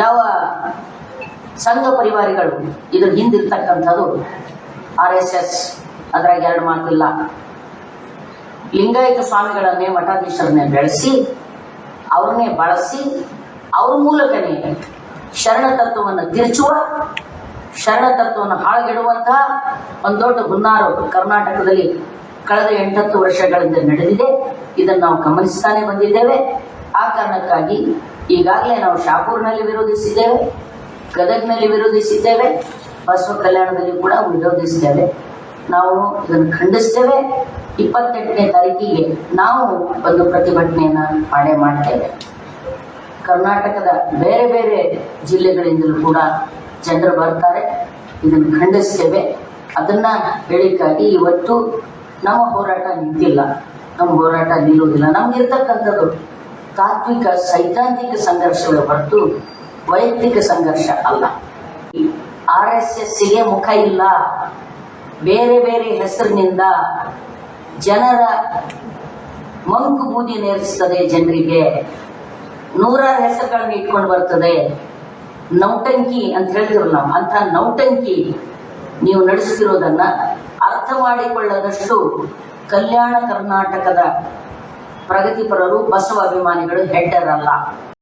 ಯಾವ ಸಂಘ ಪರಿವಾರಿಗಳು ಇದ್ರ ಹಿಂದಿರ್ತಕ್ಕಂಥದ್ದು RSS, ಅದ್ರಾಗ ಎರಡು ಮಾತಿಲ್ಲ. ಲಿಂಗಾಯತ ಸ್ವಾಮಿಗಳನ್ನೇ ಮಠಾಧೀಶರನ್ನೇ ಬೆಳೆಸಿ ಅವ್ರನ್ನೇ ಬಳಸಿ ಅವ್ರ ಮೂಲಕನೇ ಶರಣ ತತ್ವವನ್ನು ತಿರುಚುವ, ಶರಣ ತತ್ವವನ್ನು ಹಾಳುಗೆಡುವಂತಹ ಒಂದು ದೊಡ್ಡ ಹುನ್ನಾರು ಕರ್ನಾಟಕದಲ್ಲಿ ಕಳೆದ 8-10 ವರ್ಷಗಳಿಂದ ನಡೆದಿದೆ. ಇದನ್ನು ನಾವು ಗಮನಿಸ್ತಾನೆ ಬಂದಿದ್ದೇವೆ. ಆ ಕಾರಣಕ್ಕಾಗಿ ಈಗಾಗಲೇ ನಾವು ಶಾಪೂರ್ನಲ್ಲಿ ವಿರೋಧಿಸಿದ್ದೇವೆ, ಗದಗ್ನಲ್ಲಿ ವಿರೋಧಿಸಿದ್ದೇವೆ, ಬಸವ ಕಲ್ಯಾಣದಲ್ಲಿ ಕೂಡ ವಿರೋಧಿಸಿದ್ದೇವೆ. ನಾವು ಇದನ್ನು ಖಂಡಿಸ್ತೇವೆ. 28ನೇ ತಾರೀಕಿಗೆ ನಾವು ಒಂದು ಪ್ರತಿಭಟನೆಯನ್ನು ಮಾಡ್ತೇವೆ. ಕರ್ನಾಟಕದ ಬೇರೆ ಬೇರೆ ಜಿಲ್ಲೆಗಳಿಂದಲೂ ಕೂಡ ಜನರು ಬರ್ತಾರೆ. ಇದನ್ನು ಖಂಡಿಸ್ತೇವೆ. ಅದನ್ನ ಹೇಳಿಕ್ಕಾಗಿ ಇವತ್ತು ನಮ್ಮ ಹೋರಾಟ ನಿಂತಿಲ್ಲ, ನಮ್ಮ ಹೋರಾಟ ನಿಲ್ಲುವುದಿಲ್ಲ. ನಮ್ಗಿರ್ತಕ್ಕಂಥದ್ದು ತಾತ್ವಿಕ ಸೈದ್ಧಾಂತಿಕ ಸಂಘರ್ಷವೇ ಹೊರತು ವೈಯಕ್ತಿಕ ಸಂಘರ್ಷ ಅಲ್ಲ. RSSಗೆ ಮುಖ ಇಲ್ಲ. ಬೇರೆ ಬೇರೆ ಹೆಸರಿನಿಂದ ಜನರ ಮಂಕು ಬೂದಿ ನೇರಿಸ್ತದೆ. ಜನರಿಗೆ ನೂರಾರು ಹೆಸರುಗಳನ್ನ ಇಟ್ಕೊಂಡು ಬರ್ತದೆ. ನೌಟಂಕಿ ಅಂತ ಹೇಳ್ತಿರಲ್ಲ ನಾವು, ಅಂತ ನೌಟಂಕಿ ನೀವು ನಡೆಸ್ತಿರೋದನ್ನ ಅರ್ಥ ಮಾಡಿಕೊಳ್ಳದಷ್ಟು ಕಲ್ಯಾಣ ಕರ್ನಾಟಕದ ಪ್ರಗತಿಪರರು ಬಸವ ಅಭಿಮಾನಿಗಳು ಹೆಡ್ಡರಲ್ಲ.